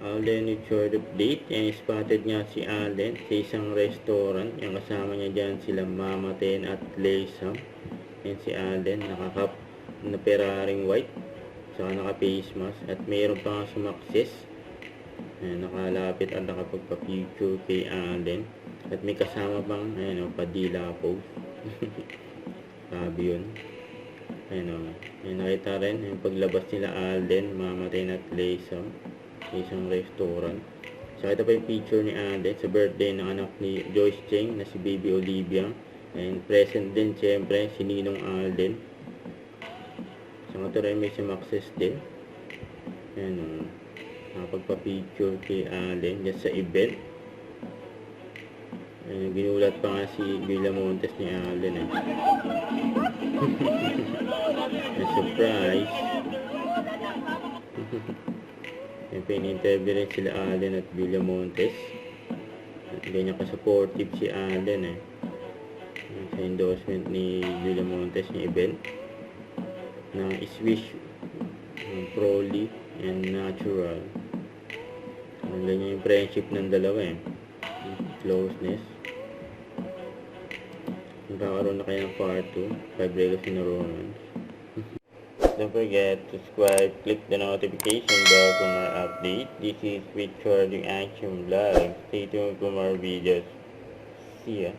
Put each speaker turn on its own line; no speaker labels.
Alden with short update. Yan, spotted nga si Alden sa isang restaurant. Yung kasama niya dyan sila Mama Ten at Laysam. Yan si Alden, nakakap na Ferrari white. Saka naka-face mask. At mayroon pa nga sumakses. Yan, nakalapit at nakapagpa-picture kay Alden. At may kasama pang, ayun, Padilla pose. Sabi yun. Ayun, ayun, nakita rin yung paglabas nila Alden, Mama Ten at Laysam sa isang restaurant. So ito pa yung picture ni Alden sa birthday ng anak ni Joyce Cheng na si Baby Olivia. And present din siyempre si Ninong Alden. So ito rin may sumakses din. Ayun, nakapagpa-picture kay Alden dyan sa event. Ayun, ginulat pa nga si Villamontes ni Alden eh. Surprise. Yung pin-interview rin sila Alden at Villamontes. Ganyan ka-supportive si Alden eh. Sa endorsement ni Villamontes yung event na Swish, Proly and Natural. Ganyan yung friendship ng dalawa eh. Closeness. Magkakaroon na kayo ng part 2, 5 Regals in a Romance. Don't forget to subscribe, click the notification bell for more update. This is Richard Action Vlog. Stay tuned for more videos. See ya.